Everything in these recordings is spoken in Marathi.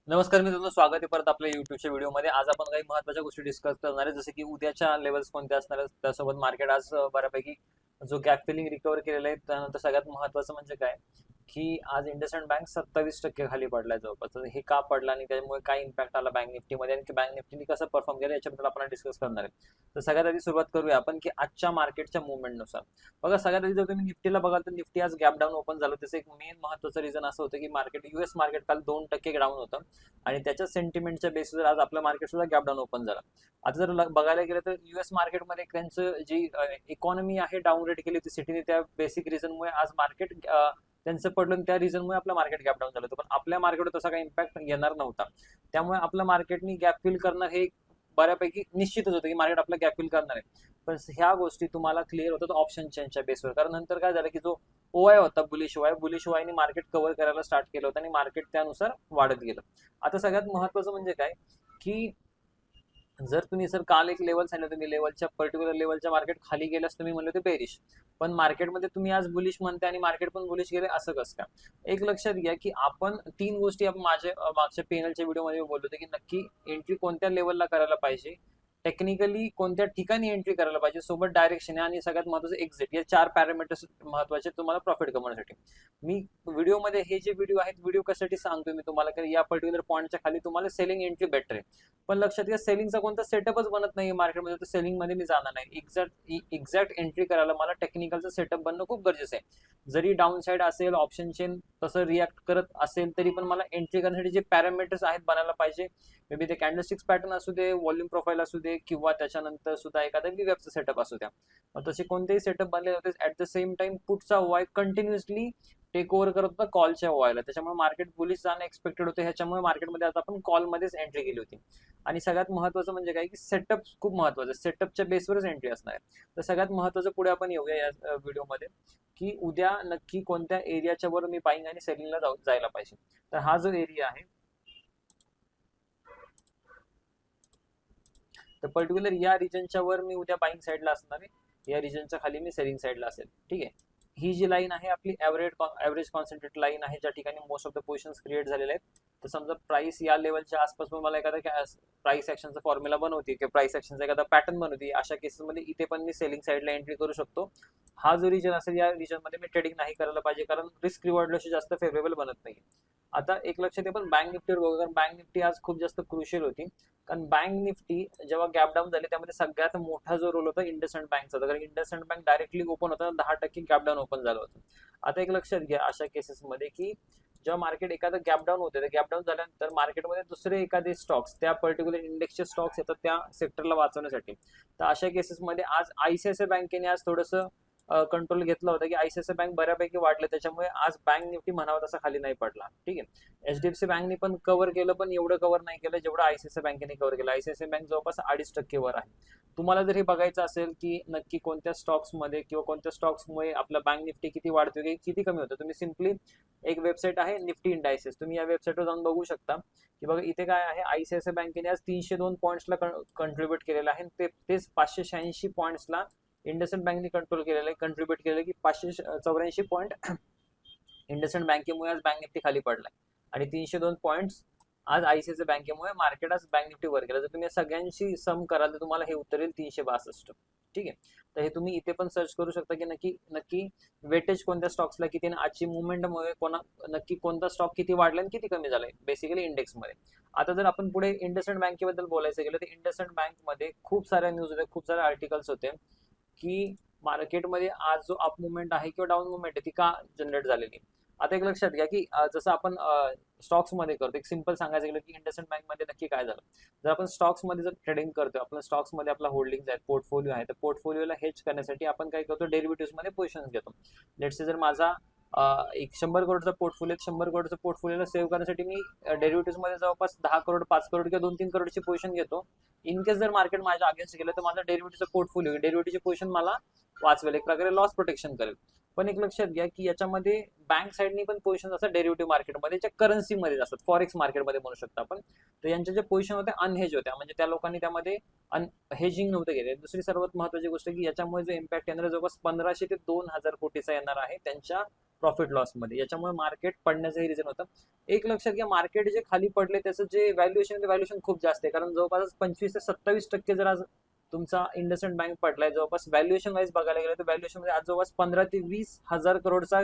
नमस्कार मित्रांनो, स्वागत आहे परत आपल्या युट्यूबच्या व्हिडिओमध्ये. आज आपण काही महत्त्वाच्या गोष्टी डिस्कस करणार आहे, जसे की उद्याच्या लेवल्स कोणत्या असणार आहेत, त्यासोबत मार्केट आज बऱ्यापैकी जो गॅप फिलिंग रिकवर केलेला आहे. त्यानंतर सगळ्यात महत्त्वाचं म्हणजे काय की आज इंडसइंड बँक 27% खाली पडलाय जवळपास. तर हे का पडला आणि त्यामुळे काय इम्पॅक्ट आला बँक निफ्टीमध्ये आणि बँक निफ्टीने कसं परफॉर्म केलं याच्याबद्दल आपण डिस्कस करणार आहे. तर सगळ्यात आधी सुरुवात करूया आपण की आजच्या मार्केटच्या मुवमेंटनुसार. बघा, सगळ्यात आधी जर तुम्ही निफ्टीला बघाल तर निफ्टी आज गॅप डाऊन ओपन झालं. त्याचं एक मेन महत्त्वाचं रिझन असं होतं की मार्केट युएस मार्केट काल 2% डाऊन होतं आणि त्याच्या सेंटिमेंटच्या बेसिसवर आज आपलं मार्केट सुद्धा गॅप डाऊन ओपन झालं. आता जर बघायला गेलं तर युएस मार्केटमध्ये त्यांचं जी इकॉनॉमी आहे डाऊन रेट केली होती सिटीने, त्या बेसिक रिझनमुळे आज मार्केट त्यांचं पडलं. त्या रिझनमुळे आपलं मार्केट गॅप डाऊन झालं होतं, पण आपल्या मार्केटवर तसा काही इम्पॅक्ट येणार नव्हता. त्यामुळे आपलं मार्केटनी गॅप फिल करणं हे बऱ्यापैकी निश्चितच होतं की मार्केट आपलं गॅप फिल करणार आहे. पण ह्या गोष्टी तुम्हाला क्लिअर होतात ऑप्शन चेंजच्या बेसवर. कारण नंतर काय झालं की जो ओआय होता बुलिश ओआयने मार्केट कव्हर करायला स्टार्ट केलं होतं आणि मार्केट त्यानुसार वाढत गेलं. आता सगळ्यात महत्वाचं म्हणजे काय की जर तुम्ही सर काल एक लेवल सांगितलं, तुम्ही लेवलच्या पर्टिक्युलर लेवलच्या मार्केट खाली गेल्यास तुम्ही म्हणले होते बेरिश, पण मार्केटमध्ये तुम्ही आज बुलिश म्हणते आणि मार्केट पण बुलिश गेले, असं कसं काय? एक लक्षात घ्या की आपण तीन गोष्टी आपण मागच्या पॅनलच्या व्हिडिओमध्ये बोललो होतो की नक्की एंट्री कोणत्या लेवलला करायला पाहिजे, टेक्निकली कोणत्या ठिकाणी एंट्री करायला पाहिजे, सोबत डायरेक्शन आणि सगळ्यात महत्त्वाचं एक्झिट. या चार पॅरामीटर्स महत्वाचे तुम्हाला प्रॉफिट कमवण्यासाठी. मी व्हिडिओमध्ये हे जे व्हिडिओ आहेत, व्हिडिओ कशासाठी सांगतोय मी तुम्हाला की या पर्टिक्युलर पॉईंटच्या खाली तुम्हाला सेलिंग एंट्री बेटर आहे. पण लक्षात घ्या, सेलिंगचा कोणता सेटअपच बनत नाही मार्केटमध्ये, तर सेलिंग मध्ये मी जाणार नाही. एक्झॅक्ट एंट्री करायला मला टेक्निकलचं सेटअप बनणं खूप गरजेचं आहे. जरी डाऊन साईड असेल, ऑप्शन चेन तसं रिॲक्ट करत असेल, तरी पण मला एंट्री करण्यासाठी जे पॅरामीटर्स आहेत बनायला पाहिजे. मे बी ते कॅन्डलस्टिक्स पॅटर्न असू दे, व्हॉल्यूम प्रोफाईल असू दे, किंवा त्याच्यानंतर सुद्धा एखादा वेबचा सेटअप असू द्या. तसे कोणतेही सेटअप बनले होते. ऍट द सेम टाइम पुढचा वाय कंटिन्युअसली टेक ओव्हर करत होता कॉलच्या वायला, त्याच्यामुळे मार्केट बुलिश जाणं एक्सपेक्टेड होतं. ह्याच्यामुळे मार्केटमध्ये आता आपण कॉलमध्येच एंट्री केली होती. आणि सगळ्यात महत्त्वाचं म्हणजे काय की सेटअप खूप महत्त्वाचं आहे. सेटअपच्या बेसवरच एंट्री असणार आहे. तर सगळ्यात महत्त्वाचं पुढे आपण येऊया या व्हिडिओमध्ये की उद्या नक्की कोणत्या एरियाच्या वर मी बाईंग आणि सेलिंगला जायला पाहिजे. तर हा जो एरिया आहे, तर पर्टिक्युलर या रिजनच्या वर मी उद्या बाईंग साईडला असणार आहे, या रिजनच्या खाली मी सेलिंग साईडला असेल. ठीक आहे. ही जी लाईन आहे आपली ॲव्हरेज कॉन्सन्ट्रेट लाईन आहे, ज्या ठिकाणी most of the positions create झालेले आहेत. तर समजा प्राइस या लेवलच्या आसपास मला एखादा प्राइस ऍक्शनचा फॉर्म्युला बनवते किंवा प्राइस ऍक्शनचा एखादा पॅटर्न बनवते, अशा केसेसमध्ये इथे पण मी सेलिंग साईडला एंट्री करू शकतो. हा जो रिजन असेल, या रिजनमध्ये मी ट्रेडिंग नाही करायला पाहिजे, कारण रिस्क रिवॉर्ड जास्त फेवरेबल बनत नाही. आता एक लक्षात आहे, पण बँक निफ्टीवर बघू, कारण बँक निफ्टी आज खूप जास्त क्रुशियल होती. कारण बँक निफ्टी जेव्हा गॅप डाऊन झाले, त्यामध्ये सगळ्यात मोठा जो रोल होता इंडसइंड बँकचा, कारण इंडसइंड बँक डायरेक्टली ओपन होता, 10% गॅप डाऊन ओपन झालं होतं. आता एक लक्षात घ्या अशा केसेसमध्ये की जेव्हा मार्केट एखादं गॅप डाऊन होते, तर गॅप डाऊन झाल्यानंतर मार्केटमध्ये दुसरे एखादे स्टॉक्स, त्या पर्टिक्युलर इंडेक्सचे स्टॉक्स येतात त्या सेक्टरला वाचवण्यासाठी. तर अशा केसेसमध्ये आज आयसीआयसीआय बँकेने आज थोडंसं कंट्रोल घेतला होता की आयसीआयसीआय बँक बऱ्यापैकी वाढले, त्याच्यामुळे आज बँक निफ्टी म्हणावा तसा खाली नाही पडला. ठीक आहे. एचडीएफसी बँकने पण कव्हर केलं, पण एवढं कव्हर नाही केलं जेवढं आयसीआयसीआय बँकेने कव्हर केलं. आयसीआयसीआय बँक जवळपास 2.5% वर आहे. तुम्हाला जर हे बघायचं असेल की नक्की कोणत्या स्टॉक्समध्ये किंवा कोणत्या स्टॉक्समुळे आपला बँक निफ्टी किती वाढतोय किती कमी होतं, तुम्ही सिम्पली एक वेबसाईट आहे निफ्टी इंडायसेस, तुम्ही या वेबसाईटवर जाऊन बघू शकता की बघा इथे काय आहे. आयसीआयसीआय बँकेने आज 302 पॉईंट्सला कंट्रीब्युट केलेलं आहे, तेच 586 पॉईंट्सला इंडसइंड बँकने कंट्रीब्युट केलेलं की 584 पॉईंट इंडसइंड बँकेमुळे आज बँक निफ्टी खाली पडलाय आणि 302 पॉईंट्स आज आयसीआयसीआय बँकेमुळे मार्केट आज बँक निफ्टी वर गेला. जर तुम्ही सगळ्यांशी सम कराल तर तुम्हाला हे उत्तर येईल 362. ठीक आहे. तर हे तुम्ही इथे पण सर्च करू शकता की नक्की वेटेज कोणत्या स्टॉक्सला किती आणि आजची मुवमेंटमुळे नक्की कोणता स्टॉक किती वाढला आणि किती कमी झालाय बेसिकली इंडेक्समध्ये. आता जर आपण पुढे इंडसइंड बँकेबद्दल बोलायचं गेलं, तर इंडसइंड बँकमध्ये खूप साऱ्या न्यूज होत्या, खूप सारे आर्टिकल्स होते की मार्केटमध्ये आज जो अप मुवमेंट आहे किंवा डाऊन मुवमेंट आहे ती का जनरेट झालेली. आता एक लक्षात घ्या की जसं आपण स्टॉक्स मध्ये करतो, एक सिंपल सांगायचं गेलं की इंडसइंड बँक मध्ये नक्की काय झालं. जर आपण स्टॉक्स मध्ये जर ट्रेडिंग करतोय, आपण स्टॉक्स मध्ये आपला होल्डिंग आहे, पोर्टफोलिओ आहे, तर पोर्टफोलिओला हेज करण्यासाठी आपण काय करतो, डेरिव्हेटिव्ह मध्ये पोझिशन घेतो. लेट्स से जर माझा एक 100 करोडचा पोर्टफोलिओ, 100 करोडचा पोर्टफोलिओला सेव्ह करण्यासाठी मी डेरिव्हेटिव्ह मध्ये जवळपास 10 करोड, 5 करोड किंवा 2-3 करोडची पोझिशन घेतो. इन केस जर मार्केट माझ्या अगेन्स्ट गेलं, तर माझा डेरिव्हेटिव्हचा पोर्टफोलिओ, डेरिव्हेटिव्हची पोझिशन मला वाचवेल, एक प्रकारे लॉस प्रोटेक्शन करेल. पण एक लक्षात घ्या की याच्यामध्ये बँक साईडनी पण पोझिशन असतात डेरिव्हेटिव्ह मार्केटमध्ये, ज्या करन्सीमध्ये असतात, फॉरेक्स मार्केटमध्ये म्हणू शकता आपण. तर यांच्या ज्या पोझिशन होत्या अनहेज होत्या, म्हणजे त्या लोकांनी त्यामध्ये हेजिंग नव्हतं केले. दुसरी सर्वात महत्वाची गोष्ट की याच्यामुळे जो इम्पॅक्ट येणार जवळपास 1500 ते 2000 कोटीचा येणार आहे त्यांच्या प्रॉफिट लॉस मध्ये. याच्यामुळे मार्केट पडण्याचंही रिझन होतं. एक लक्षात घ्या, मार्केट जे खाली पडले त्याचं जे व्हॅल्युएशन खूप जास्त आहे, कारण जवळपास 25 ते 27% जर आज तुमचा इंडसइंड बँक पडलाय, जवळपास व्हॅल्युएशन वाईज बघायला गेलं तर व्हॅल्युएशन मध्ये आज जवळपास 15 ते 20 हजार करोडचा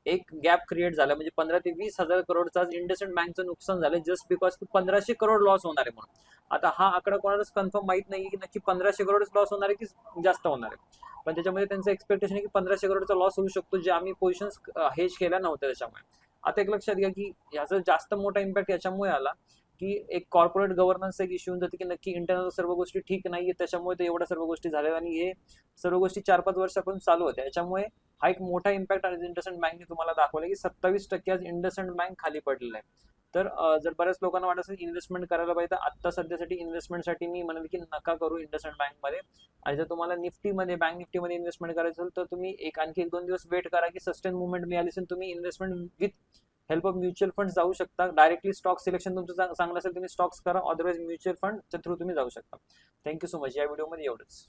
एक गॅप क्रिएट झाला. म्हणजे 15 ते 20 हजार करोडचा आज इंडसइंड बँकचं नुकसान झालं, जस्ट बिकॉज 1500 करोड लॉस होणार आहे म्हणून. आता हा आकडा कोणालाच कन्फर्म माहित नाही की नक्की 1500 करोडच लॉस होणार आहे की जास्त होणार आहे, पण त्याच्यामध्ये त्यांचं एक्सपेक्टेशन आहे की 1500 करोडचा लॉस होऊ शकतो, जे आम्ही पोझिशन्स हेज केल्या नव्हत्या त्याच्यामुळे. आता एक लक्षात घ्या की याचा जास्त मोठा इम्पॅक्ट याच्यामुळे आला की एक कॉर्पोरेट गव्हर्नन्स एक इश्यू जाते की नक्की इंटरनल सर्व गोष्टी ठीक नाहीये, त्याच्यामुळे एवढ्या सर्व गोष्टी झाल्या आणि हे सर्व गोष्टी 4-5 वर्षापासून चालू होत्या. याच्यामुळे हा एक मोठा इम्पॅक्ट इंडसइंड बँकने तुम्हाला दाखवला की 27% आज इंडसइंड बँक खाली पडलेला आहे. तर जर बऱ्याच लोकांना वाटत असेल इन्व्हेस्टमेंट करायला पाहिजे, तर आता सध्यासाठी इन्व्हेस्टमेंटसाठी मी म्हणेल की नका करू इंडसइंड बँकमध्ये. आणि जर तुम्हाला निफ्टीमध्ये, बँक निफ्टीमध्ये इन्व्हेस्टमेंट करायचं असेल तर तुम्ही आणखी 1-2 दिवस वेट करा की सस्टेन मुवमेंट मिळाली असेल, तुम्ही investment with help of mutual fund जाऊ शकता. डायरेक्टली स्टॉक सिलेक्शन तुमचं चांगलं असेल तुम्ही स्टॉक्स करा, अदरवाइज म्युच्युअल फंडच्या थ्रू तुम्ही जाऊ शकता. Thank you so much. या व्हिडिओमध्ये एवढंच.